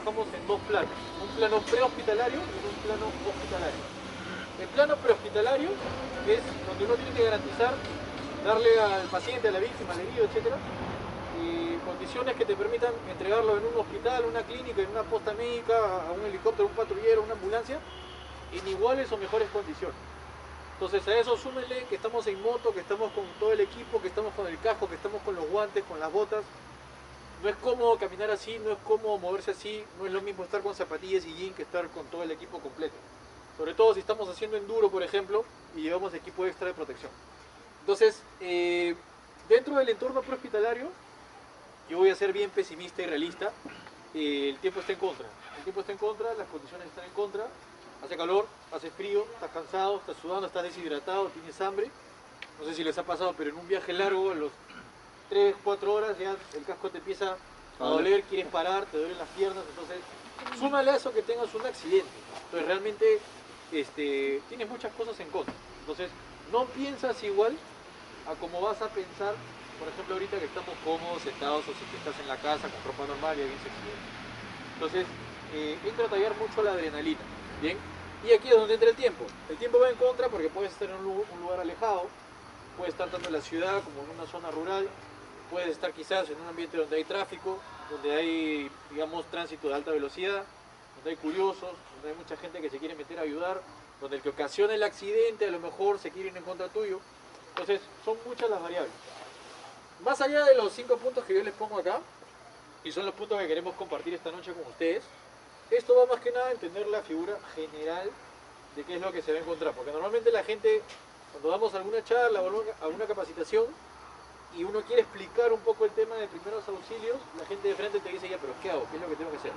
trabajamos en dos planos, un plano prehospitalario y un plano hospitalario. El plano prehospitalario es donde uno tiene que garantizar darle al paciente, a la víctima, al herido, etcétera, condiciones que te permitan entregarlo en un hospital, una clínica, en una posta médica, a un helicóptero, un patrullero, una ambulancia, en iguales o mejores condiciones. Entonces a eso súmenle que estamos en moto, que estamos con todo el equipo, que estamos con el casco, que estamos con los guantes, con las botas. No es cómodo caminar así, no es cómodo moverse así, no es lo mismo estar con zapatillas y jean que estar con todo el equipo completo. Sobre todo si estamos haciendo enduro, por ejemplo, y llevamos equipo extra de protección. Entonces, dentro del entorno prehospitalario, yo voy a ser bien pesimista y realista, el tiempo está en contra. El tiempo está en contra, las condiciones están en contra, hace calor, hace frío, estás cansado, estás sudando, estás deshidratado, tienes hambre. No sé si les ha pasado, pero en un viaje largo, a los 3, 4 horas ya el casco te empieza a doler, quieres parar, te duelen las piernas, entonces súmale a eso que tengas un accidente. Entonces realmente tienes muchas cosas en contra. Entonces no piensas igual a como vas a pensar, por ejemplo ahorita que estamos cómodos, sentados, o si que estás en la casa con ropa normal y alguien se accidenta. Entonces entra a tallar mucho la adrenalina, ¿bien? Y aquí es donde entra el tiempo. El tiempo va en contra porque puedes estar en un lugar alejado, puedes estar tanto en la ciudad como en una zona rural, puedes estar quizás en un ambiente donde hay tráfico, donde hay, digamos, tránsito de alta velocidad, donde hay curiosos, donde hay mucha gente que se quiere meter a ayudar, donde el que ocasiona el accidente a lo mejor se quiere ir en contra tuyo. Entonces, son muchas las variables. Más allá de los 5 puntos que yo les pongo acá, y son los puntos que queremos compartir esta noche con ustedes, esto va más que nada a entender la figura general de qué es lo que se va a encontrar, porque normalmente la gente, cuando damos alguna charla o alguna capacitación, y uno quiere explicar un poco el tema de primeros auxilios, la gente de frente te dice, ya, pero ¿qué hago? ¿Qué es lo que tengo que hacer?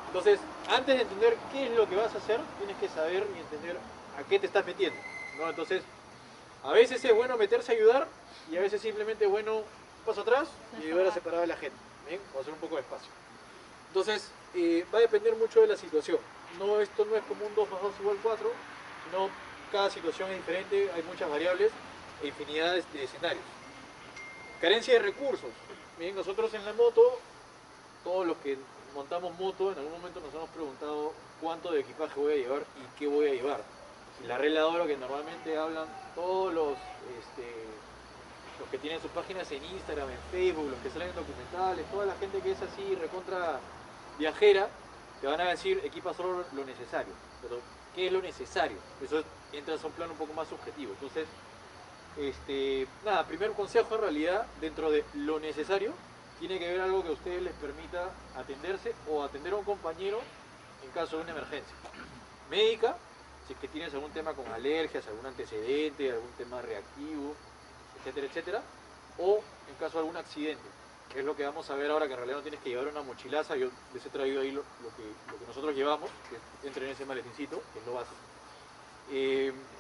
Entonces, antes de entender qué es lo que vas a hacer, tienes que saber y entender a qué te estás metiendo, ¿no? Entonces, a veces es bueno meterse a ayudar, y a veces simplemente es bueno un paso atrás y ayudar a separar a la gente, ¿bien? O hacer un poco de espacio. Entonces, va a depender mucho de la situación. No, esto no es como un 2 más 2 igual 4, sino cada situación es diferente, hay muchas variables e infinidad de escenarios. Carencia de recursos. Bien, nosotros en la moto, todos los que montamos moto, en algún momento nos hemos preguntado cuánto de equipaje voy a llevar y qué voy a llevar. Y la regla de oro que normalmente hablan todos los que tienen sus páginas en Instagram, en Facebook, los que salen en documentales, toda la gente que es así recontra viajera, te van a decir equipa solo lo necesario. Pero, ¿qué es lo necesario? Eso entra a un plano un poco más subjetivo. Entonces, nada, primer consejo en realidad, dentro de lo necesario, tiene que haber algo que a ustedes les permita atenderse o atender a un compañero en caso de una emergencia. Médica, si es que tienes algún tema con alergias, algún antecedente, algún tema reactivo, etcétera, etcétera, o en caso de algún accidente, que es lo que vamos a ver ahora, que en realidad no tienes que llevar una mochilaza. Yo les he traído ahí lo que nosotros llevamos, que entra en ese maletincito, que es lo básico.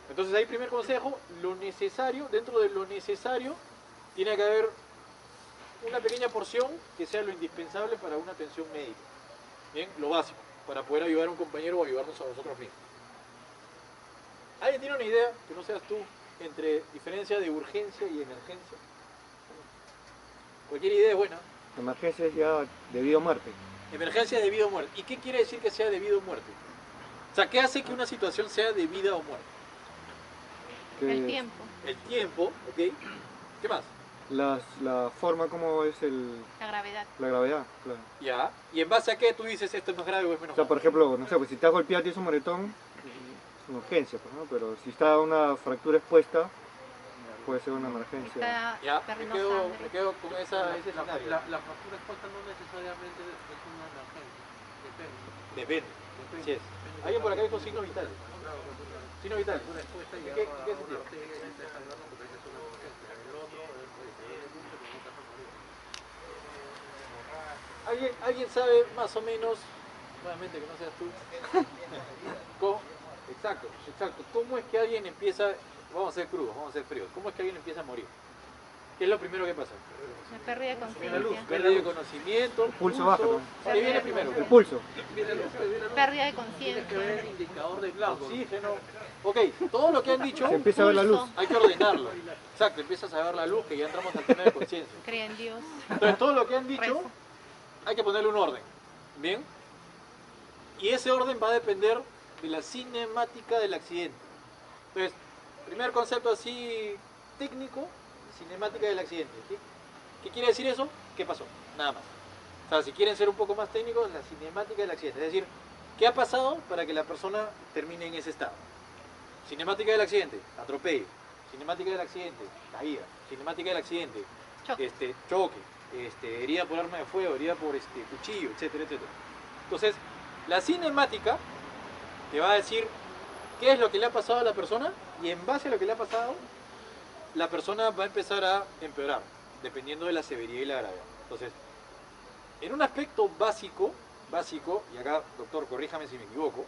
Entonces ahí primer consejo, lo necesario, dentro de lo necesario tiene que haber una pequeña porción que sea lo indispensable para una atención médica. Bien, lo básico, para poder ayudar a un compañero o ayudarnos a nosotros mismos. ¿Alguien tiene una idea, que no seas tú, entre diferencia de urgencia y emergencia? Cualquier idea es buena. Emergencia es ya de vida o muerte. Emergencia de vida o muerte. ¿Y qué quiere decir que sea de vida o muerte? O sea, ¿qué hace que una situación sea de vida o muerte? El tiempo. El tiempo, ¿ok? ¿Qué más? La forma como es La gravedad. la gravedad, claro. Ya. ¿Y en base a qué tú dices esto es más grave o es menos O sea, grave? por ejemplo, no sé, pues si te has golpeado, tienes un moretón, es una urgencia, pues, ¿no? Pero si está una fractura expuesta, puede ser una emergencia. Está Ya, perdiendo me sangre. quedo con ese escenario. La fractura expuesta no necesariamente es una emergencia, depende. Depende. Así es. Alguien por acá dijo signos vitales. Signos vitales. Una expuesta ¿En ya qué va sentido? a dejar de porque es una emergencia. El otro es mucho que no está morir. ¿Alguien sabe más o menos, nuevamente que no seas tú, cómo, exacto, cómo es que alguien empieza, vamos a ser crudos, vamos a ser fríos, cómo es que alguien empieza a morir? ¿Qué es lo primero que pasa? La pérdida de conciencia. Pérdida de conocimiento, Pulso baja, ¿no? ¿qué viene primero? El pulso. Pérdida de Tienes que ver el conciencia. indicador de El glucógeno. oxígeno. Ok, todo lo que han dicho Se empieza a ver la luz. Pulso. hay que ordenarlo. Exacto, empiezas a ver la luz, que ya entramos al tema de conciencia. Cree en Dios. Entonces todo lo que han dicho Rezo. hay que ponerle un orden. ¿Bien? Y ese orden va a depender de la cinemática del accidente. Entonces, primer concepto así técnico, cinemática del accidente. ¿Qué quiere decir eso? ¿Qué pasó? Nada más. O sea, si quieren ser un poco más técnicos, la cinemática del accidente. Es decir, ¿qué ha pasado para que la persona termine en ese estado? Cinemática del accidente, atropello. Cinemática del accidente, caída. Cinemática del accidente, choque. Herida por arma de fuego, herida por cuchillo, etcétera, etcétera. Entonces, la cinemática te va a decir qué es lo que le ha pasado a la persona y en base a lo que le ha pasado, la persona va a empezar a empeorar, dependiendo de la severidad y la gravedad. Entonces, en un aspecto básico, y acá, doctor, corríjame si me equivoco,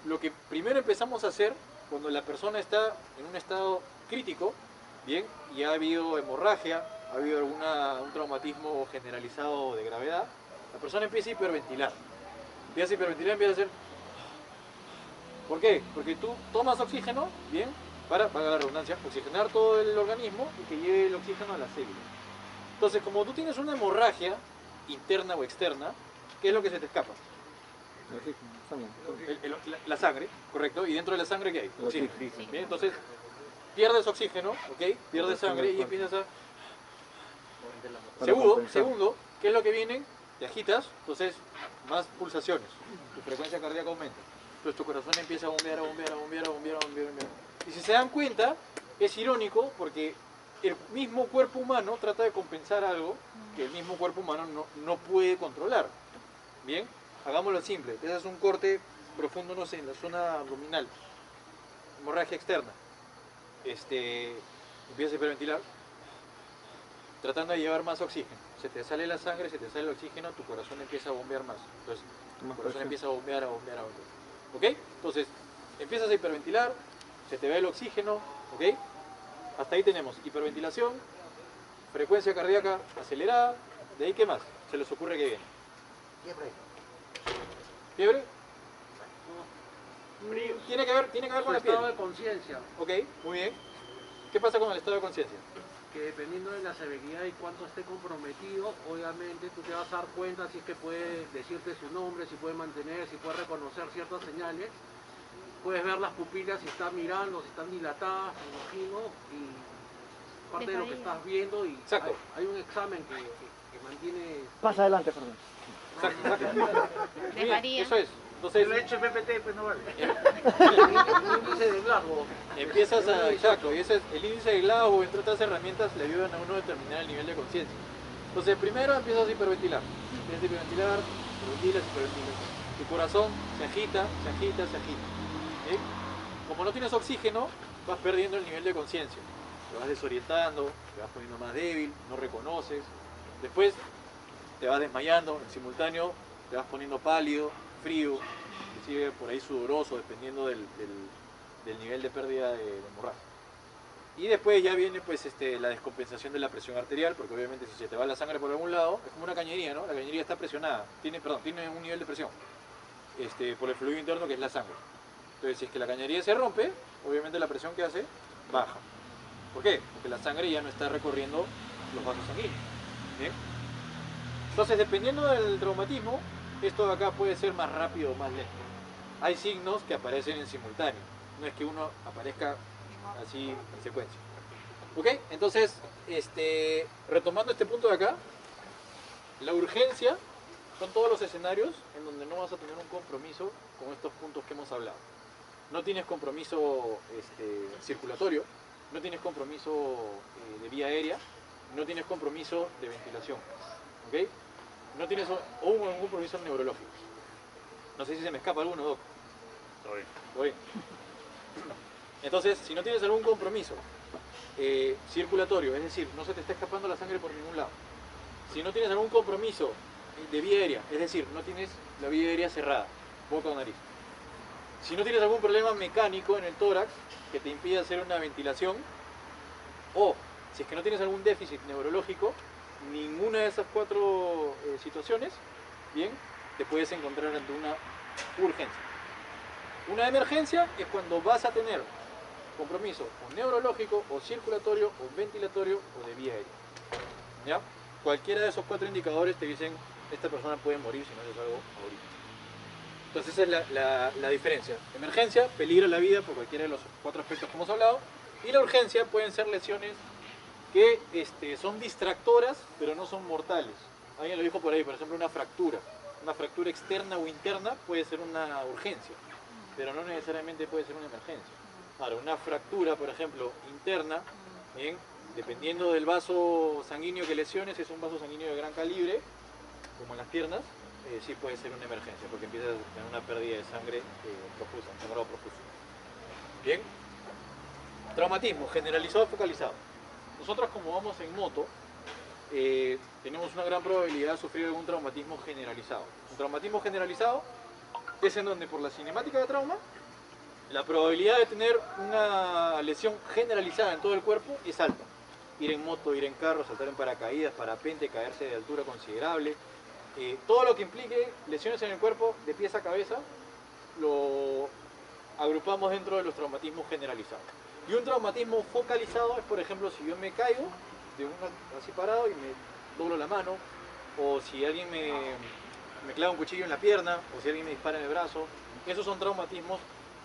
lo que primero empezamos a hacer cuando la persona está en un estado crítico, bien, y ha habido hemorragia, ha habido un traumatismo generalizado de gravedad, la persona empieza a hiperventilar. Empieza a hacer... ¿Por qué? Porque tú tomas oxígeno, bien, para la redundancia, oxigenar todo el organismo y que llegue el oxígeno a las células. Entonces, como tú tienes una hemorragia interna o externa, ¿qué es lo que se te escapa? La sangre, correcto, y dentro de la sangre ¿qué hay? Oxígeno. Bien, entonces pierdes oxígeno, ¿ok? Pierdes sangre y empiezas a... Segundo, ¿qué es lo que viene? Te agitas, entonces más pulsaciones, tu frecuencia cardíaca aumenta. Entonces tu corazón empieza a bombear. Y si se dan cuenta, es irónico porque el mismo cuerpo humano trata de compensar algo que el mismo cuerpo humano no puede controlar. Bien, hagámoslo simple. Ese es un corte profundo, no sé, en la zona abdominal. Hemorragia externa. Empiezas a hiperventilar, tratando de llevar más oxígeno. Se te sale la sangre, se te sale el oxígeno, tu corazón empieza a bombear más. Entonces, tu corazón empieza a bombear. ¿Ok? Entonces, empiezas a hiperventilar, se te ve el oxígeno, ¿ok? Hasta ahí tenemos hiperventilación, frecuencia cardíaca acelerada. ¿De ahí qué más? ¿Se les ocurre que viene? ¿Fiebre? Tiene que ver con la estado fiebre. de conciencia, Ok, muy bien. ¿Qué pasa con el estado de conciencia? que dependiendo de la severidad y cuánto esté comprometido, obviamente tú te vas a dar cuenta si es que puede decirte su nombre, si puede mantener, si puede reconocer ciertas señales. Puedes ver las pupilas si están mirando, si están dilatadas, me imagino, y parte de lo que estás viendo. Y Exacto. hay un examen que mantiene... Pasa adelante, Fernando. Muy bien, María. eso es. Entonces, Lo he hecho en PPT, pues no vale. el índice de Glasgow. empiezas a... Exacto, y ese es el índice de Glasgow, entre otras herramientas, le ayudan a uno a determinar el nivel de conciencia. Entonces, primero empiezas a hiperventilar. Empiezas a hiperventilar, hiperventilas. Tu corazón se agita. ¿Sí? Como no tienes oxígeno, vas perdiendo el nivel de conciencia. Te vas desorientando, te vas poniendo más débil, no reconoces. Después te vas desmayando, en simultáneo te vas poniendo pálido, frío, inclusive por ahí sudoroso, dependiendo del nivel de pérdida de hemorragia. Y después ya viene pues la descompensación de la presión arterial, porque obviamente si se te va la sangre por algún lado, es como una cañería, ¿no? La cañería está presionada, tiene un nivel de presión por el fluido interno que es la sangre. Entonces si es que la cañería se rompe, obviamente la presión que hace baja. ¿Por qué? Porque la sangre ya no está recorriendo los vasos sanguíneos. ¿Bien? Entonces dependiendo del traumatismo, esto de acá puede ser más rápido o más lento. Hay signos que aparecen en simultáneo, no es que uno aparezca así en secuencia. ¿Ok? Entonces, retomando este punto de acá, la urgencia son todos los escenarios en donde no vas a tener un compromiso con estos puntos que hemos hablado. No tienes compromiso circulatorio, no tienes compromiso de vía aérea, no tienes compromiso de ventilación. ¿Ok? No tienes un compromiso neurológico. No sé si se me escapa alguno, Doc. Todo bien. Entonces, si no tienes algún compromiso circulatorio, es decir, no se te está escapando la sangre por ningún lado. Si no tienes algún compromiso de vía aérea, es decir, no tienes la vía aérea cerrada, boca o nariz. Si no tienes algún problema mecánico en el tórax que te impide hacer una ventilación, o si es que no tienes algún déficit neurológico, ninguna de esas cuatro situaciones, bien, te puedes encontrar ante una urgencia. Una emergencia es cuando vas a tener compromiso o neurológico, o circulatorio, o ventilatorio, o de vía aérea. ¿Ya? Cualquiera de esos cuatro indicadores te dicen, esta persona puede morir si no haces algo ahorita. Entonces esa es la diferencia. Emergencia, peligra la vida por cualquiera de los 4 aspectos que hemos hablado. Y la urgencia pueden ser lesiones que son distractoras, pero no son mortales. Alguien lo dijo por ahí, por ejemplo, una fractura. Una fractura externa o interna puede ser una urgencia, pero no necesariamente puede ser una emergencia. Ahora, una fractura, por ejemplo, interna, ¿bien? Dependiendo del vaso sanguíneo que lesiones, es un vaso sanguíneo de gran calibre, como en las piernas, sí puede ser una emergencia, porque empiezas a tener una pérdida de sangre profusa, un sangrado profuso. Bien. Traumatismo, generalizado o focalizado. Nosotros, como vamos en moto, tenemos una gran probabilidad de sufrir algún traumatismo generalizado. Un traumatismo generalizado es en donde por la cinemática de trauma, la probabilidad de tener una lesión generalizada en todo el cuerpo es alta. Ir en moto, ir en carro, saltar en paracaídas, parapente, caerse de altura considerable. Todo lo que implique lesiones en el cuerpo de pies a cabeza lo agrupamos dentro de los traumatismos generalizados. Y un traumatismo focalizado es, por ejemplo, si yo me caigo así parado y me doblo la mano, o si alguien me clava un cuchillo en la pierna, o si alguien me dispara en el brazo. Esos son traumatismos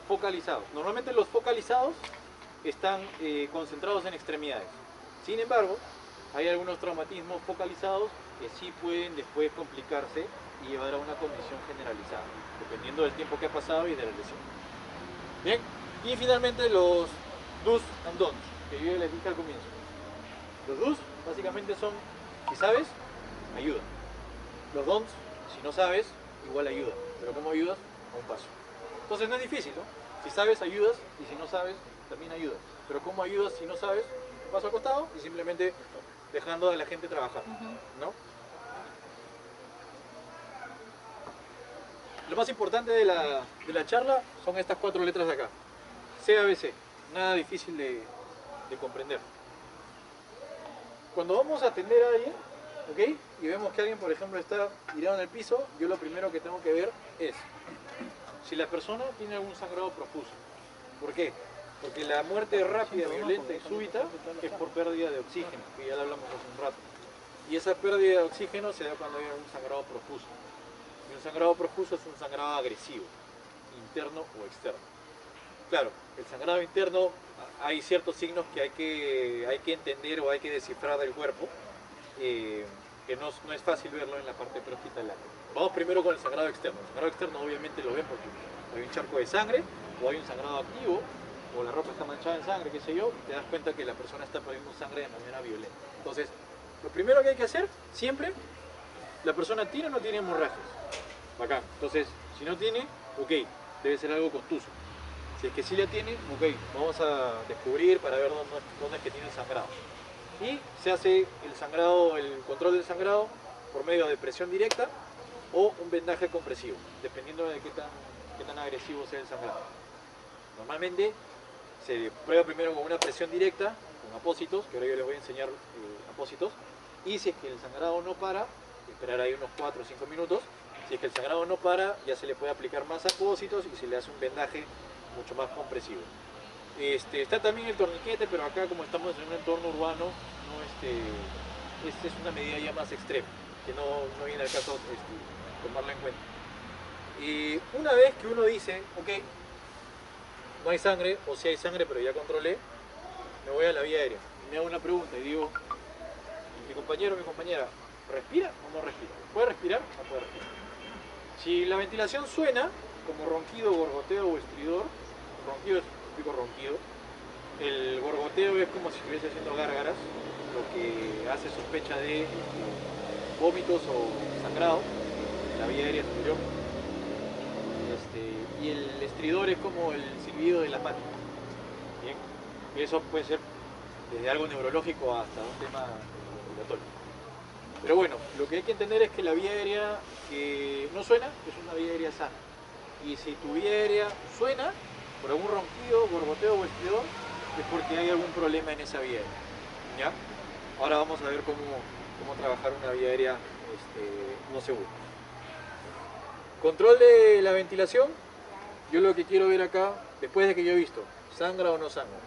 focalizados. Normalmente los focalizados están concentrados en extremidades. Sin embargo, hay algunos traumatismos focalizados que sí pueden después complicarse y llevar a una condición generalizada, dependiendo del tiempo que ha pasado y de la lesión. Bien, y finalmente los do's and don'ts, que yo les dije al comienzo. Los do's básicamente son, si sabes, ayuda. Los don'ts, si no sabes, igual ayuda. Pero ¿cómo ayudas? A un paso. Entonces no es difícil, ¿no? Si sabes, ayudas, y si no sabes, también ayudas. Pero ¿cómo ayudas si no sabes? Paso al costado y simplemente dejando a la gente trabajar, ¿no? Lo más importante de la charla son estas 4 letras de acá. CABC. Nada difícil de comprender. Cuando vamos a atender a alguien, ¿ok? Y vemos que alguien, por ejemplo, está tirado en el piso, yo lo primero que tengo que ver es si la persona tiene algún sangrado profuso. ¿Por qué? Porque la muerte rápida, violenta y súbita es por pérdida de oxígeno, que ya lo hablamos hace un rato. Y esa pérdida de oxígeno se da cuando hay un sangrado profuso. Y un sangrado profuso es un sangrado agresivo, interno o externo. Claro, el sangrado interno, hay ciertos signos que hay que entender o hay que descifrar del cuerpo, que no es fácil verlo en la parte prehospitalaria. Vamos primero con el sangrado externo. El sangrado externo obviamente lo ven porque hay un charco de sangre o hay un sangrado activo, o la ropa está manchada en sangre, qué sé yo, y te das cuenta que la persona está perdiendo sangre de manera violenta. Entonces, lo primero que hay que hacer, siempre, la persona tiene o no tiene hemorragias. Bacán. Entonces, si no tiene, ok, debe ser algo contuso. Si es que sí la tiene, ok, vamos a descubrir para ver dónde es que tiene el sangrado. Y se hace el sangrado, el control del sangrado por medio de presión directa o un vendaje compresivo, dependiendo de qué tan agresivo sea el sangrado. Normalmente se prueba primero con una presión directa, con apósitos, que ahora yo les voy a enseñar apósitos, y si es que el sangrado no para, esperar ahí unos 4 o 5 minutos, si es que el sangrado no para, ya se le puede aplicar más apósitos y se le hace un vendaje mucho más compresivo. Está también el torniquete, pero acá como estamos en un entorno urbano, esta es una medida ya más extrema, que no viene al caso tomarla en cuenta. Y una vez que uno dice, ok, no hay sangre, o si hay sangre pero ya controlé, me voy a la vía aérea y me hago una pregunta y digo, mi compañero o mi compañera, ¿respira o no respira? ¿Puede respirar o no puede respirar? Si la ventilación suena como ronquido, gorgoteo o estridor, ronquido es típico ronquido, el gorgoteo es como si estuviese haciendo gárgaras, lo que hace sospecha de vómitos o sangrado en la vía aérea superior. Y el estridor es como el silbido de la máquina. Bien, y eso puede ser desde algo neurológico hasta un tema respiratorio. Pero bueno, lo que hay que entender es que la vía aérea que no suena es una vía aérea sana. Y si tu vía aérea suena por algún ronquido, gorgoteo o estridor, es porque hay algún problema en esa vía aérea. ¿Ya? Ahora vamos a ver cómo trabajar una vía aérea no segura. Control de la ventilación. Yo lo que quiero ver acá, después de que yo he visto, sangra o no sangra,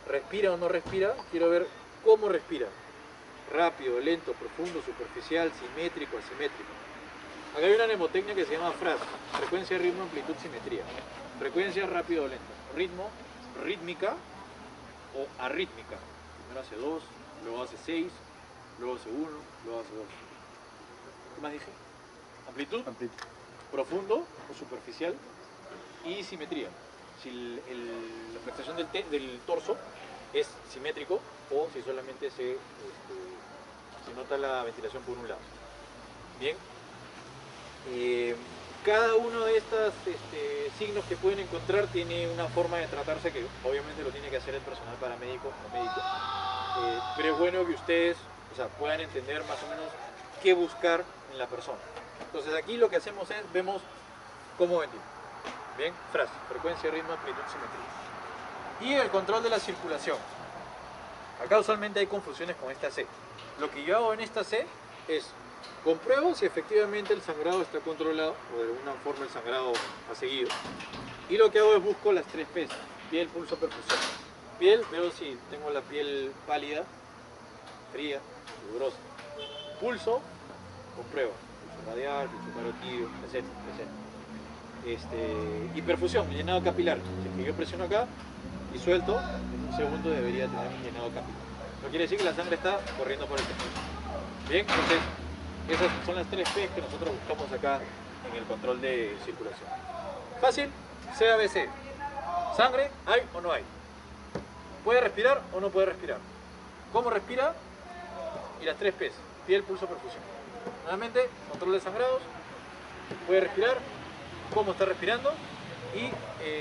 respira o no respira, quiero ver cómo respira. Rápido, lento, profundo, superficial, simétrico, asimétrico. Acá hay una mnemotecnia que se llama FRAS, frecuencia, ritmo, amplitud, simetría. Frecuencia, rápido o lento. Ritmo, rítmica o arrítmica. Primero hace 2, luego hace 6, luego hace 1, luego hace 2. ¿Qué más dije? Amplitud, profundo o superficial, y simetría. Si la flexión del torso es simétrico o si solamente se nota la ventilación por un lado. Bien. Cada uno de estos signos que pueden encontrar tiene una forma de tratarse que obviamente lo tiene que hacer el personal paramédico o médico. Pero es bueno que ustedes puedan entender más o menos qué buscar en la persona. Entonces aquí lo que hacemos es, vemos cómo ventila. Bien, frase, frecuencia, ritmo, amplitud, simetría. Y el control de la circulación. Acá usualmente hay confusiones con esta C. Lo que yo hago en esta C es compruebo si efectivamente el sangrado está controlado o de alguna forma el sangrado ha seguido. Y lo que hago es busco las 3 P's: piel, pulso, perfusión. Piel, veo si tengo la piel pálida, fría, rigurosa. Pulso, compruebo. Pulso radial, pulso carotidio, etc. Y perfusión, el llenado capilar. Si es que yo presiono acá y suelto, en un segundo debería tener un llenado capilar. No quiere decir que la sangre está corriendo por el tejido. Bien, entonces esas son las 3 P que nosotros buscamos acá en el control de circulación. Fácil, CABC. ¿Sangre hay o no hay? ¿Puede respirar o no puede respirar? ¿Cómo respira? Y las 3 P: piel, pulso, perfusión. Nuevamente, control de sangrados. ¿Puede respirar? ¿Cómo está respirando? Y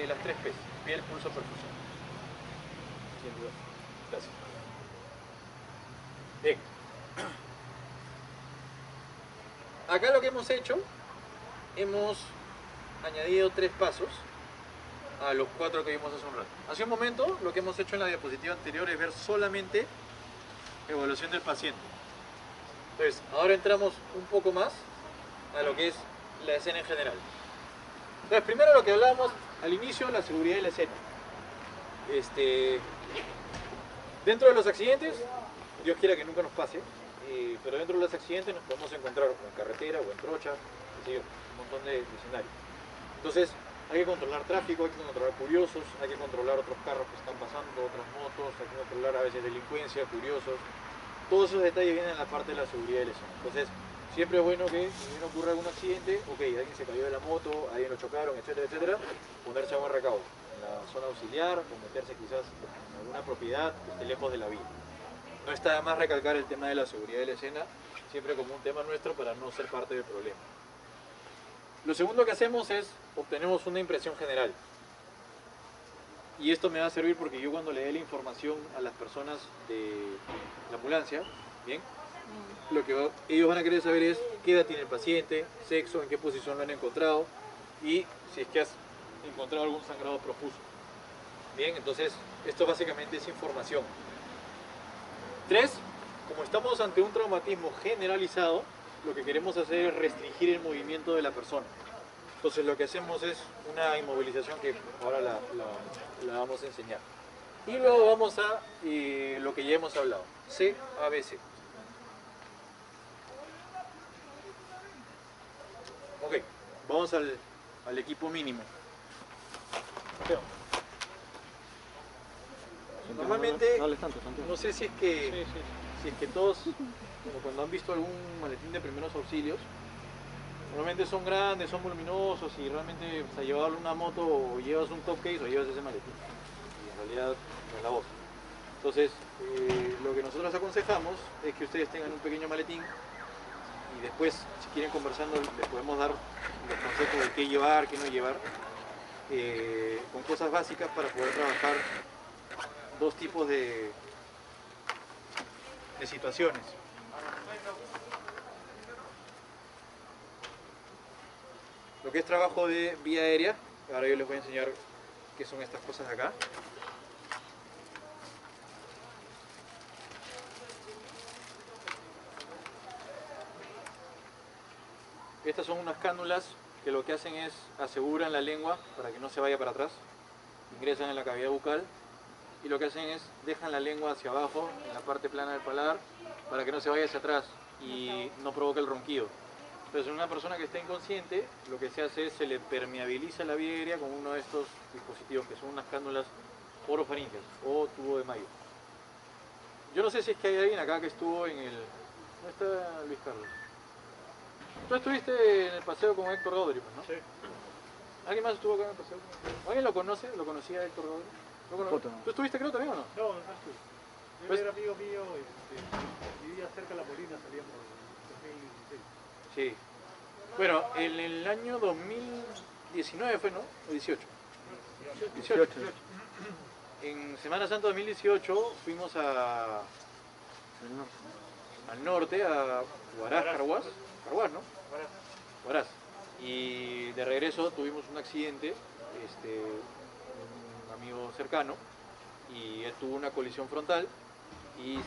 las 3 P: piel, pulso, perfusión. Sin duda. Gracias. Bien. Acá lo que hemos hecho, hemos añadido 3 pasos a los 4 que vimos hace un rato. Hace un momento lo que hemos hecho en la diapositiva anterior es ver solamente evaluación del paciente. Entonces, ahora entramos un poco más a lo que es la escena en general. Entonces, primero lo que hablábamos al inicio, la seguridad de la escena. Dentro de los accidentes, Dios quiera que nunca nos pase, pero dentro de los accidentes nos podemos encontrar o en carretera o en trocha, un montón de escenarios. Entonces hay que controlar tráfico, hay que controlar curiosos, hay que controlar otros carros que están pasando, otras motos, hay que controlar a veces delincuencia, curiosos. Todos esos detalles vienen en la parte de la seguridad de la escena. Entonces siempre es bueno que si bien ocurre algún accidente, alguien se cayó de la moto, alguien lo chocaron, etcétera, etcétera, ponerse a buen recaudo en la zona auxiliar o meterse quizás en alguna propiedad que esté lejos de la vía. No está de más recalcar el tema de la seguridad de la escena, siempre como un tema nuestro para no ser parte del problema. Lo segundo que hacemos es, obtenemos una impresión general. Y esto me va a servir porque yo cuando le dé la información a las personas de la ambulancia, ¿bien? Lo que ellos van a querer saber es qué edad tiene el paciente, sexo, en qué posición lo han encontrado y si es que has encontrado algún sangrado profuso. Bien, entonces esto básicamente es información. 3, como estamos ante un traumatismo generalizado, lo que queremos hacer es restringir el movimiento de la persona. Entonces lo que hacemos es una inmovilización que ahora la vamos a enseñar. Y luego vamos a lo que ya hemos hablado, CABC. Ok, vamos al equipo mínimo. Normalmente, no sé si es que todos, como cuando han visto algún maletín de primeros auxilios, normalmente son grandes, son voluminosos y realmente llevarlo una moto o llevas un top case o llevas ese maletín. Y en realidad no es la voz. Entonces, lo que nosotros aconsejamos es que ustedes tengan un pequeño maletín y después, si quieren conversando, les podemos dar los consejos de qué llevar, qué no llevar, con cosas básicas para poder trabajar 2 tipos de situaciones. Lo que es trabajo de vía aérea, ahora yo les voy a enseñar qué son estas cosas acá. Estas son unas cánulas que lo que hacen es aseguran la lengua para que no se vaya para atrás, ingresan en la cavidad bucal y lo que hacen es dejan la lengua hacia abajo en la parte plana del paladar para que no se vaya hacia atrás y no provoque el ronquido. Entonces, en una persona que está inconsciente, lo que se hace es se le permeabiliza la vía aérea con uno de estos dispositivos que son unas cánulas orofaringeas o tubo de mayo. Yo no sé si es que hay alguien acá que estuvo en el... ¿Dónde está Luis Carlos? Tú estuviste en el paseo con Héctor Godri, ¿no? Sí. ¿Alguien más estuvo acá en el paseo? ¿Alguien lo conoce? ¿Lo conocía a Héctor Godri? ¿Tú estuviste creo también o no? No, no estuve. Él Pues- era amigo mío, vivía cerca de La Molina, salíamos en 2016. Sí. Bueno, en el año 2019 fue, ¿no? ¿O 18? 18. En Semana Santa 2018 fuimos al norte, a Huaraz, Carhuaz, ¿no? Huaraz. Y de regreso tuvimos un accidente, un amigo cercano, y él tuvo una colisión frontal y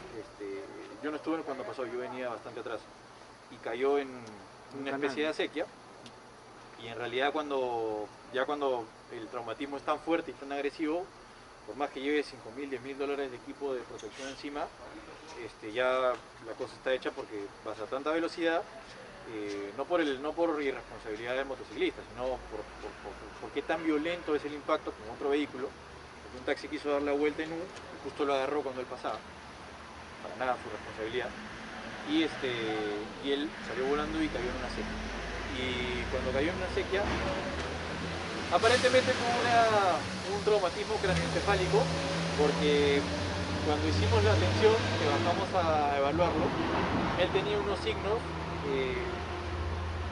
yo no estuve cuando pasó, yo venía bastante atrás y cayó en una especie de acequia. Y en realidad cuando el traumatismo es tan fuerte y tan agresivo, por más que lleve 5.000, 10.000 dólares de equipo de protección encima, ya la cosa está hecha porque vas a tanta velocidad, no por irresponsabilidad del motociclista, sino por qué tan violento es el impacto con otro vehículo. Porque un taxi quiso dar la vuelta en U y justo lo agarró cuando él pasaba, para nada su responsabilidad, y él salió volando y cayó en una acequia. Y cuando cayó en una acequia, aparentemente tuvo un traumatismo craneoencefálico, porque cuando hicimos la atención, que bajamos a evaluarlo, él tenía unos signos,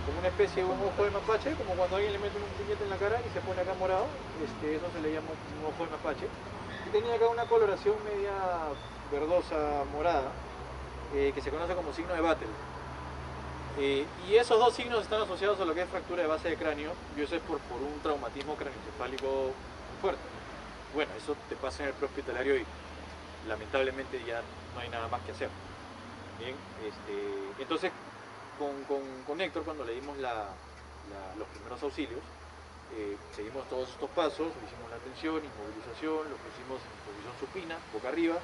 como una especie de un ojo de mapache, como cuando alguien le mete un puñete en la cara y se pone acá morado, eso se le llama un ojo de mapache. Y tenía acá una coloración media verdosa morada, que se conoce como signo de Battle. Y esos dos signos están asociados a lo que es fractura de base de cráneo, y eso es por un traumatismo craneoencefálico muy fuerte. Bueno, eso te pasa en el prehospitalario y lamentablemente ya no hay nada más que hacer. Bien, entonces con Héctor, cuando le dimos los primeros auxilios, seguimos todos estos pasos, le hicimos la atención, inmovilización, lo pusimos en posición supina, boca arriba,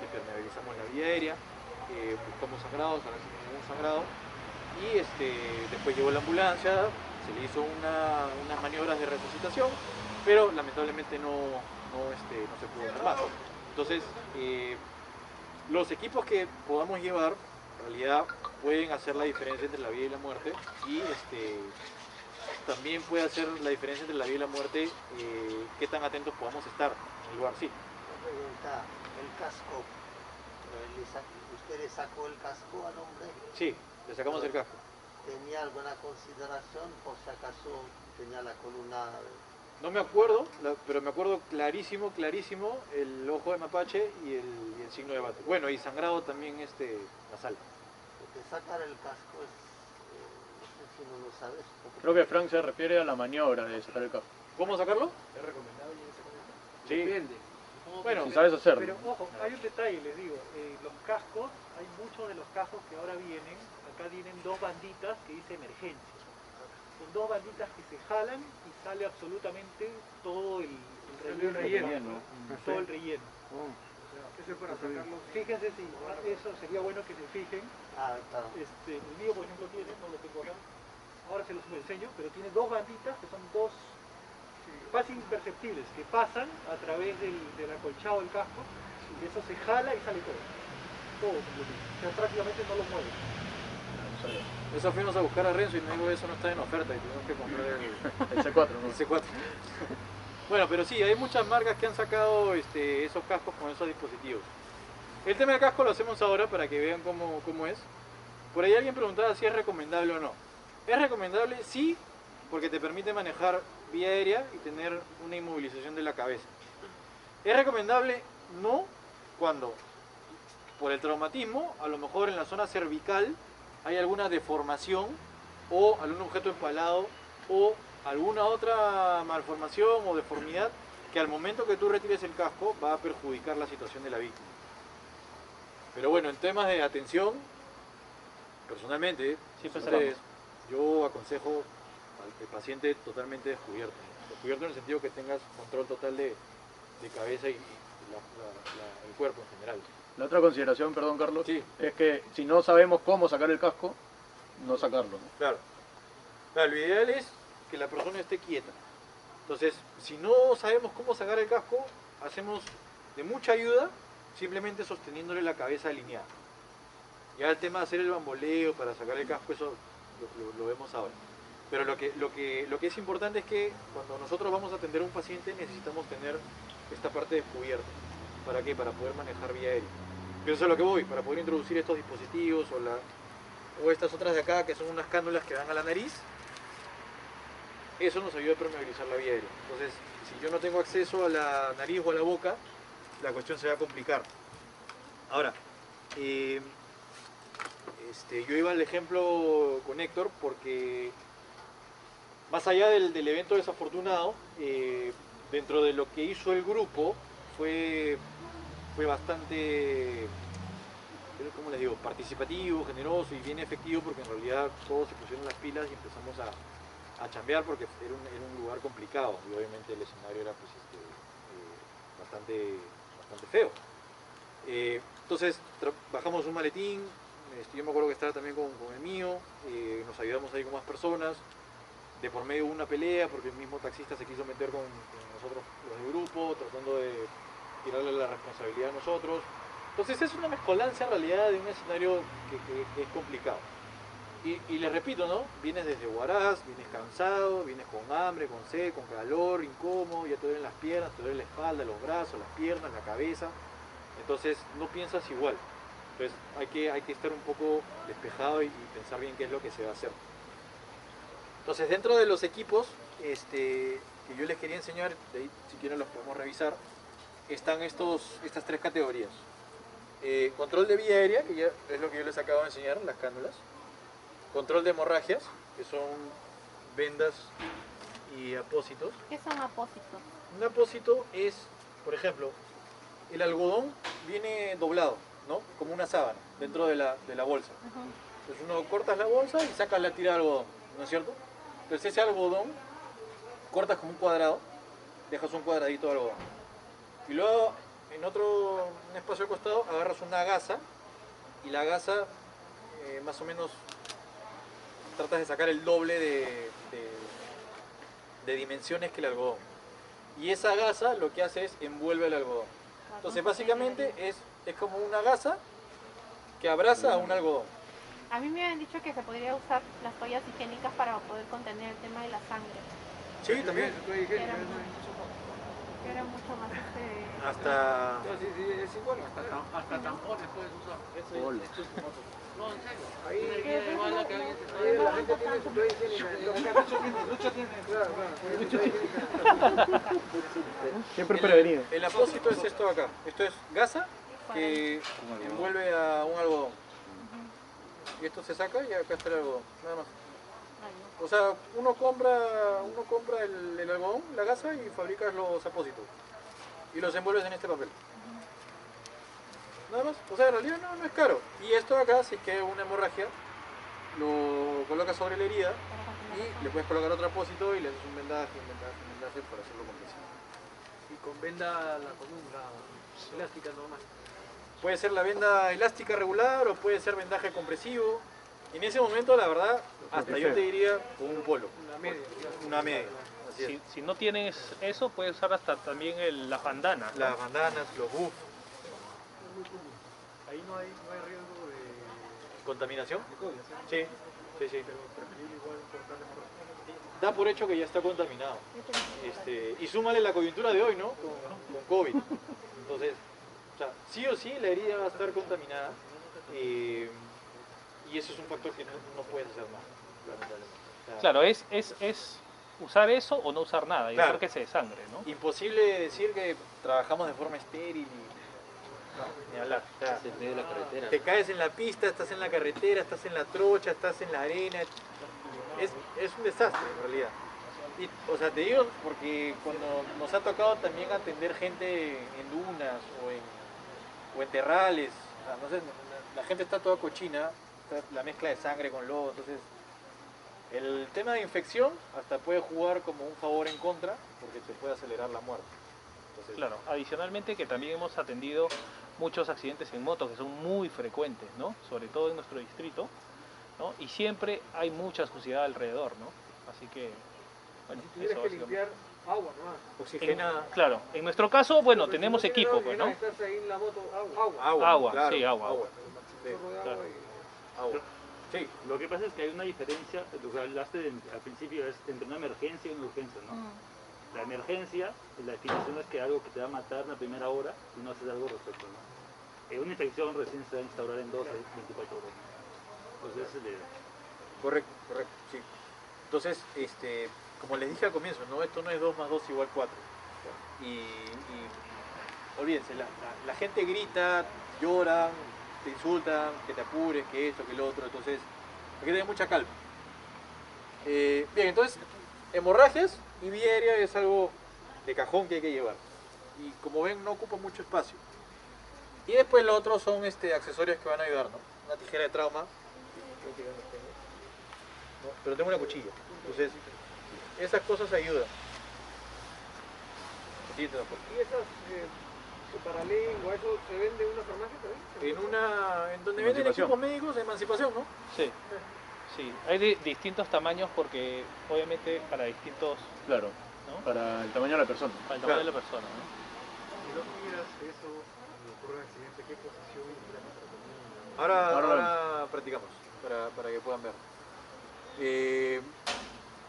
le permeabilizamos la vía aérea, buscamos sangrados, a ver si no hay ningún sangrado. Y después llegó la ambulancia, se le hizo unas maniobras de resucitación, pero lamentablemente no se pudo hacer más. Entonces, los equipos que podamos llevar, en realidad, pueden hacer la diferencia entre la vida y la muerte, y también puede hacer la diferencia entre la vida y la muerte, qué tan atentos podamos estar en el lugar, sí. Una pregunta, el casco, ¿usted le sacó el casco al hombre? Sí. Le sacamos el casco. ¿Tenía alguna consideración por si acaso tenía la columna? No me acuerdo, pero me acuerdo clarísimo el ojo de mapache y el signo de bate. Bueno, y sangrado también nasal. Porque sacar el casco es, no sé si no lo sabes. Creo que Frank se refiere a la maniobra de sacar el casco. ¿Cómo sacarlo? ¿Es recomendable ese? Sí. Depende. Bueno, Si sabes hacerlo. Pero ojo, hay un detalle, les digo, los cascos, hay muchos de los cascos que ahora vienen, acá tienen dos banditas que dice emergencia. Son dos banditas que se jalan y sale absolutamente todo el relleno. Todo el relleno. Eso es para sacarlo. Fíjense si eso sería bueno que se fijen. Claro. El mío, por ejemplo, tiene, no lo tengo acá. Ahora se los enseño, pero tiene dos banditas que son dos casi imperceptibles, que pasan a través del acolchado del casco, y eso se jala y sale todo. Todo completamente. O sea, prácticamente no lo mueve. eso fuimos a buscar a Renzo y me dijo eso no está en oferta y tuvimos que comprar El C4, ¿no? el C4. Bueno, pero sí, hay muchas marcas que han sacado esos cascos con esos dispositivos. El tema del casco lo hacemos ahora para que vean cómo es. Por ahí alguien preguntaba si es recomendable o no. Es recomendable, sí, porque te permite manejar vía aérea y tener una inmovilización de la cabeza. Es recomendable, no, cuando por el traumatismo, a lo mejor en la zona cervical hay alguna deformación o algún objeto empalado o alguna otra malformación o deformidad que al momento que tú retires el casco va a perjudicar la situación de la víctima. Pero bueno, en temas de atención, personalmente, yo aconsejo al paciente totalmente descubierto. Descubierto en el sentido que tengas control total de cabeza y el cuerpo en general. La otra consideración, perdón Carlos, Sí. es que si no sabemos cómo sacar el casco, no sacarlo, ¿no? Claro. Claro, lo ideal es que la persona esté quieta. Entonces, si no sabemos cómo sacar el casco, hacemos de mucha ayuda simplemente sosteniéndole la cabeza alineada. Ya el tema de hacer el bamboleo para sacar el casco, eso lo vemos ahora. Pero lo que es importante es que cuando nosotros vamos a atender a un paciente necesitamos tener esta parte descubierta. ¿Para qué? Para poder manejar vía aérea. Pero eso es a lo que voy, para poder introducir estos dispositivos o estas otras de acá que son unas cánulas que van a la nariz. Eso nos ayuda a permeabilizar la vía aérea. Entonces, si yo no tengo acceso a la nariz o a la boca, la cuestión se va a complicar. Ahora, yo iba al ejemplo con Héctor porque más allá del evento desafortunado, dentro de lo que hizo el grupo fue bastante, ¿cómo les digo?, participativo, generoso y bien efectivo, porque en realidad todos se pusieron las pilas y empezamos a chambear porque era un lugar complicado y obviamente el escenario era pues, bastante feo. Entonces bajamos un maletín, yo me acuerdo que estaba también con el mío, nos ayudamos ahí con más personas, de por medio hubo una pelea porque el mismo taxista se quiso meter con nosotros los del grupo, tratando de tirarle la responsabilidad a nosotros. Entonces es una mezcolanza en realidad de un escenario que es complicado. Y les repito, ¿no? Vienes desde Huaraz, vienes cansado, vienes con hambre, con sed, con calor, incómodo, ya te duelen las piernas, te duele la espalda, los brazos, las piernas, la cabeza. Entonces no piensas igual. Entonces hay que estar un poco despejado y pensar bien qué es lo que se va a hacer. Entonces dentro de los equipos que yo les quería enseñar, de ahí, si quieren los podemos revisar, están estas tres categorías. Control de vía aérea, que ya es lo que yo les acabo de enseñar, las cánulas. Control de hemorragias, que son vendas y apósitos. ¿Qué son apósitos? Un apósito es, por ejemplo, el algodón viene doblado, ¿no? Como una sábana dentro de la bolsa. Entonces uno cortas la bolsa y sacas la tira de algodón, ¿no es cierto? Entonces ese algodón cortas como un cuadrado, dejas un cuadradito de algodón. Y luego en un espacio al costado agarras una gasa y la gasa más o menos tratas de sacar el doble de dimensiones que el algodón. Y esa gasa lo que hace es envuelve el algodón. Entonces básicamente es como una gasa que abraza a un algodón. A mí me habían dicho que se podría usar las toallas higiénicas para poder contener el tema de la sangre. Sí, también. Que era mucho más Hasta... Sí, es igual. Hasta tampones puedes usar. No, en serio. Ahí, Una herida de bala que alguien se está ahí la gente tiene su toalla higiénica. Lucho tiene. Claro. Siempre prevenido. El apósito es esto de acá. Esto es gasa que envuelve a un algodón. Y esto se saca y acá está el algodón, nada más. O sea, uno compra el algodón, la gasa y fabricas los apósitos. Y los envuelves en este papel. Nada más. O sea, en realidad no es caro. Y esto de acá, si es que hay una hemorragia, lo colocas sobre la herida y le puedes colocar otro apósito y le haces un vendaje para hacerlo completo. Y con venda la común, la elástica normal. Puede ser la venda elástica regular o puede ser vendaje compresivo. En ese momento, la verdad, hasta yo te diría con un polo. Una media. Así es. Si no tienes eso, puedes usar hasta también las bandanas, ¿no? Las bandanas, los buffs. Ahí no hay riesgo de ¿Contaminación? COVID, ¿sí? Sí. Pero preferible igual cortarle más. Da por hecho que ya está contaminado. Y súmale la coyuntura de hoy, ¿no? Con COVID. Entonces, o sea, sí o sí la herida va a estar contaminada. Y eso es un factor que no puedes hacer nada, lamentablemente. O sea, Claro, es usar eso o no usar nada y Claro. dejar que se desangre, ¿no? imposible decir que trabajamos de forma estéril ni hablar. O sea, te caes en la pista, estás en la carretera, estás en la trocha, estás en la arena. Es un desastre en realidad. Y, o sea, te digo porque cuando nos ha tocado también atender gente en dunas o en terrales, o sea, no sé, la gente está toda cochina, está la mezcla de sangre con lodo, entonces el tema de infección hasta puede jugar como un favor en contra porque te puede acelerar la muerte. Entonces, Claro, adicionalmente que también hemos atendido muchos accidentes en moto que son muy frecuentes, ¿no? Sobre todo en nuestro distrito, ¿no? Y siempre hay mucha suciedad alrededor, ¿no? Así que, bueno, Si tuvieras eso que básicamente. limpiar agua nomás. Oxigena. Claro, en nuestro caso, bueno, Pero si tenemos no tiene equipo, nada, pues, viene a ¿no? estarse ahí en la moto, agua. Agua, claro, sí, agua. Sí, Chorro de claro. agua y... agua. Sí, Lo que pasa es que hay una diferencia, lo que hablaste al principio es entre una emergencia y una urgencia, ¿no? La emergencia, la definición es que algo que te va a matar en la primera hora y no haces algo al respecto, ¿no? Una infección recién se va a instaurar en 12, 24 horas. Entonces, esa es la idea. correcto, sí. Entonces, como les dije al comienzo, ¿no? Esto no es 2 más 2 igual 4. Y olvídense, la gente grita, llora, te insultan, que te apures, que esto, que lo otro, entonces hay que tener mucha calma. Bien, entonces, hemorragias y vía aérea es algo de cajón que hay que llevar. Y como ven, no ocupa mucho espacio. Y después lo otro son accesorios que van a ayudar, ¿no? Una tijera de trauma. ¿No? Pero tengo una cuchilla. Entonces, esas cosas ayudan. Siguiente, doctor. ¿Y esas paralengua, eso se vende en una farmacia también? En donde venden Emancipación. equipos médicos de emancipación, ¿no? Sí, sí. Hay de distintos tamaños porque, obviamente, para distintos, Claro, ¿no? para el tamaño de la persona. Para el tamaño de la persona, ¿no? Si no miras eso, cuando ocurre un accidente, ¿qué posición implementas? Ahora practicamos, para que puedan ver.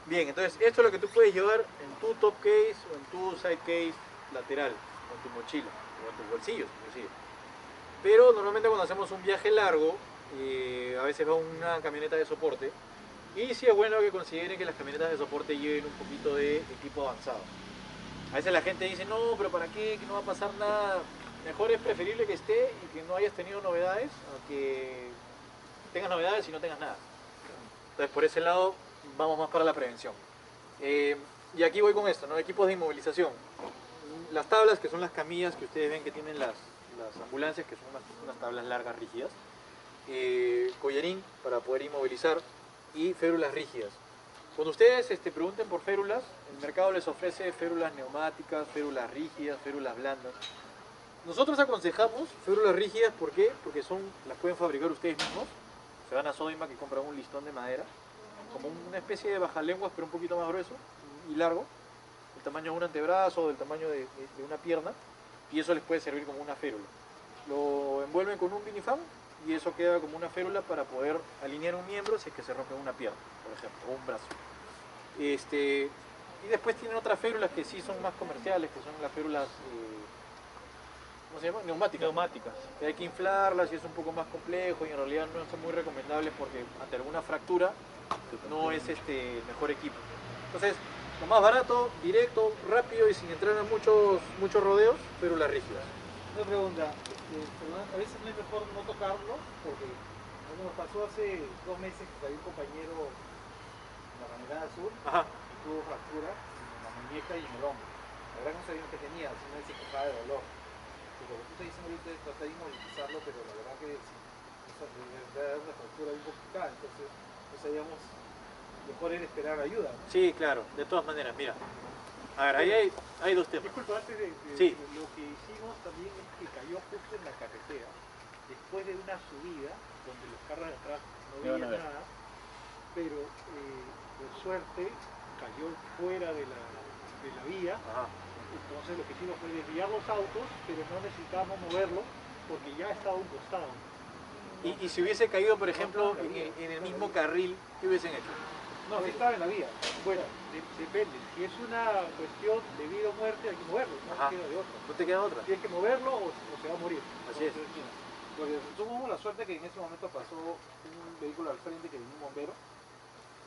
Bien, entonces esto es lo que tú puedes llevar en tu top case o en tu side case lateral, o en tu mochila, o en tus bolsillos inclusive. Pero normalmente cuando hacemos un viaje largo, a veces va una camioneta de soporte, y sí es bueno que consideren que las camionetas de soporte lleven un poquito de equipo avanzado. A veces la gente dice, no, pero ¿para qué? Que no va a pasar nada. Mejor es preferible que esté y que no hayas tenido novedades a que tengas novedades y no tengas nada. Entonces por ese lado vamos más para la prevención. Y aquí voy con esto, ¿no? Equipos de inmovilización. Las tablas, que son las camillas que ustedes ven que tienen las ambulancias, que son unas tablas largas rígidas. Collarín para poder inmovilizar y férulas rígidas. Cuando ustedes pregunten por férulas, el mercado les ofrece férulas neumáticas, férulas rígidas, férulas blandas. Nosotros aconsejamos férulas rígidas, ¿por qué? Porque las pueden fabricar ustedes mismos. Se van a Sodimac y compran un listón de madera, como una especie de bajalenguas, pero un poquito más grueso y largo, del tamaño de un antebrazo, del tamaño de una pierna, y eso les puede servir como una férula. Lo envuelven con un vinifam y eso queda como una férula para poder alinear un miembro si es que se rompe una pierna, por ejemplo, o un brazo. Y después tienen otras férulas que sí son más comerciales, que son las férulas, ¿cómo se llama? Neumáticas. Neumáticas. Que hay que inflarlas y es un poco más complejo y en realidad no son muy recomendables porque ante alguna fractura no es el mejor equipo. Entonces, lo más barato, directo, rápido y sin entrar en muchos rodeos, férulas rígidas. Una pregunta, a veces no es mejor no tocarlo, porque algo nos pasó hace 2 meses que había un compañero en la Granada Sur Ajá. y tuvo fractura en la muñeca y en el hombro. La verdad que no sabíamos que tenía, sino que se quejaba de dolor. Pero lo que tú estás diciendo ahorita es tratar de inmovilizarlo, pero la verdad que es una fractura bien complicada, entonces no sabíamos, mejor era esperar ayuda, ¿no? Sí, claro, de todas maneras, mira. A ver, ahí hay dos temas. Disculpa, antes de Sí. lo que hicimos también es que cayó justo en la carretera, después de una subida donde los carros de atrás no Me van a veían ver. nada, pero por suerte cayó fuera de la vía. Ajá. Entonces lo que hicimos fue desviar los autos, pero no necesitábamos moverlo porque ya estaba a un costado. Y si hubiese caído, por ejemplo, en el mismo carril, ¿qué hubiesen hecho? No, sí estaba en la vía. Bueno, depende. Si es una cuestión de vida o muerte, hay que moverlo, no Ajá. queda de otra. No te queda otra. Tienes que moverlo o se va a morir. Así es. Entonces, porque tuvimos la suerte que en ese momento pasó un vehículo al frente que venía un bombero,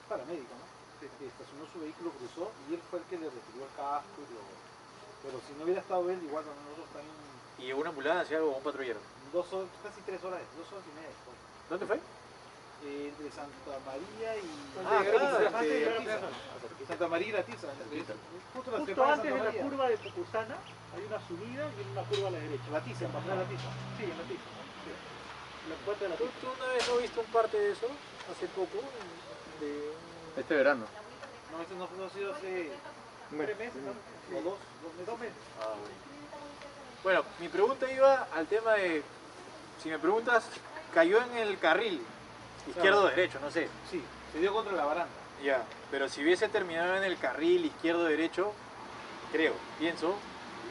paramédico, ¿no? Estacionó su vehículo, cruzó y él fue el que le retiró el casco. Pero si no hubiera estado él, igual nosotros también Y una ambulancia o un patrullero. 2 horas, casi 3 horas, 2 horas y media después. ¿Dónde fue? Entre Santa María y... Ah, acá, antes de llegar a Tiza. Santa María y la Tiza. Justo Justo antes de la curva de Pucusana hay una subida y una curva a la derecha. La Tiza, en la Tiza. Sí, en la Tiza. Sí. La puerta de la ¿Tú Tiza. una vez no viste un parte de eso? Hace poco. Este verano. No, esto no ha sido hace 3 meses, ¿no? o 2 meses. Ah, bueno, mi pregunta iba al tema de, si me preguntas, cayó en el carril, izquierdo o derecho, no sé. Sí, se dio contra la baranda. Ya, pero si hubiese terminado en el carril izquierdo-derecho, pienso,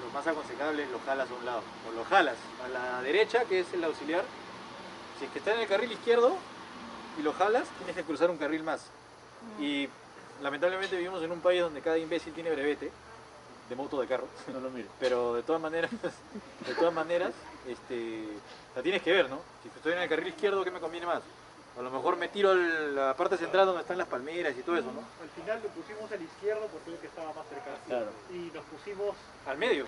lo más aconsejable es lo jalas a un lado. O lo jalas a la derecha, que es el auxiliar. Si es que está en el carril izquierdo y lo jalas, tienes que cruzar un carril más. Y lamentablemente vivimos en un país donde cada imbécil tiene brevete de moto de carro. No lo miro. Pero de todas maneras, la tienes que ver, ¿no? Si estoy en el carril izquierdo, ¿qué me conviene más? A lo mejor me tiro a la parte central donde están las palmeras y todo eso, ¿no? Al final lo pusimos al izquierdo porque era que estaba más cerca. Claro. Y nos pusimos... Al medio.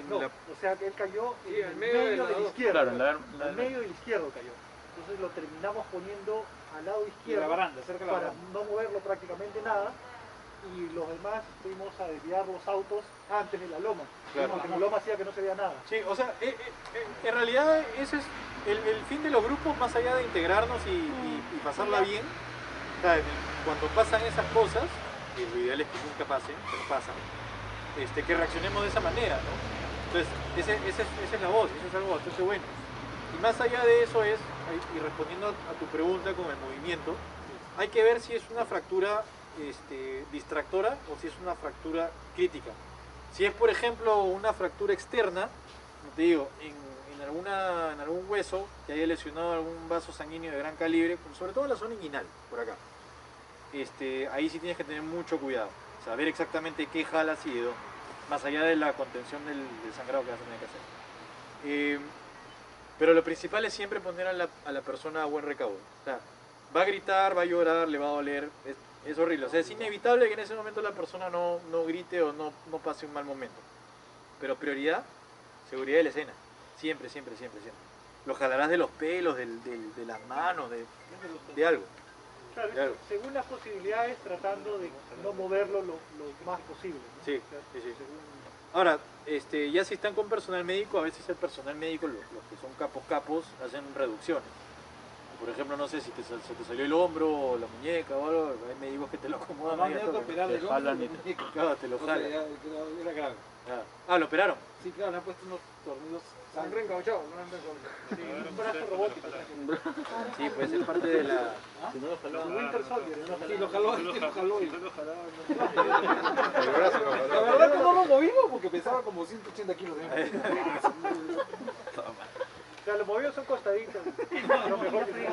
No, o sea que él cayó en el medio medio de del la- izquierdo. Claro, Al medio del izquierdo cayó. Entonces lo terminamos poniendo al lado Y izquierdo la baranda, cerca de la para baranda. no moverlo prácticamente nada. Y los demás fuimos a desviar los autos antes de la loma. Claro. Porque la loma hacía que no se veía nada. Sí, o sea, en realidad ese es el fin de los grupos, más allá de integrarnos y pasarla bien. O sea, cuando pasan esas cosas, que lo ideal es que nunca pasen, pero pasan, que reaccionemos de esa manera, ¿no? Entonces, esa es la voz, eso es algo bastante bueno. Y más allá de eso y respondiendo a tu pregunta con el movimiento, hay que ver si es una fractura distractora o si es una fractura crítica. Si es, por ejemplo, una fractura externa, como te digo, en algún hueso que haya lesionado algún vaso sanguíneo de gran calibre, sobre todo en la zona inguinal, por acá, ahí sí tienes que tener mucho cuidado, saber exactamente qué jalas y de dónde, más allá de la contención del sangrado que vas a tener que hacer. Pero lo principal es siempre poner a la persona a buen recaudo. O sea, va a gritar, va a llorar, le va a doler, es horrible. O sea, es inevitable que en ese momento la persona no grite o no pase un mal momento. Pero prioridad, seguridad de la escena. Siempre, siempre, siempre, siempre. Lo jalarás de los pelos, de las manos, de algo. Claro, Claro. según las posibilidades, tratando de no moverlo lo más posible. ¿no? Sí, O sea, sí, sí. según- Ahora, ya si están con personal médico, a veces el personal médico, los que son capos, hacen reducciones. Por ejemplo, no sé si se te salió el hombro o la muñeca o algo, hay médicos que te lo acomodan. No, ahí me al que toque. operar Te del jalan hombro, y- del muñeco. Claro, te lo O sea, jalan. era grave. Ah, ¿lo operaron? Sí, claro, le han puesto unos tornillos Sangre encauchado, no anda con... Sí, un brazo robótico. Sí, puede ser parte de la... Si no lo Su jalaba. Winter Soldier, ¿no? Sí, lo jaló, sí, lo jaló. Si no lo jalaba, El brazo lo jaló. La verdad que no lo movimos porque pesaba como 180 kilos. O sea, los movidos son costaditos. Lo mejor que tiene.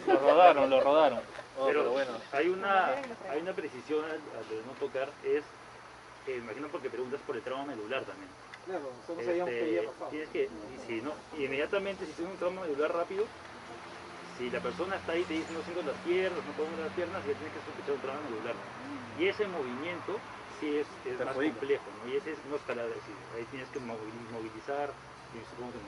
Lo rodaron. Oh, pero pero bueno. hay una precisión al de no tocar, me imagino porque preguntas por el trauma medular también. Claro, no sabíamos que había pasado. Tienes que, y inmediatamente si tienes un trauma medular rápido, si la persona está ahí y te dice no siento las piernas, no puedo mover las piernas, ya tienes que sospechar un trauma medular. Y ese movimiento sí es más Perjudica. complejo, ¿no? Y ese no es para decir, ahí tienes que movilizar, y supongo que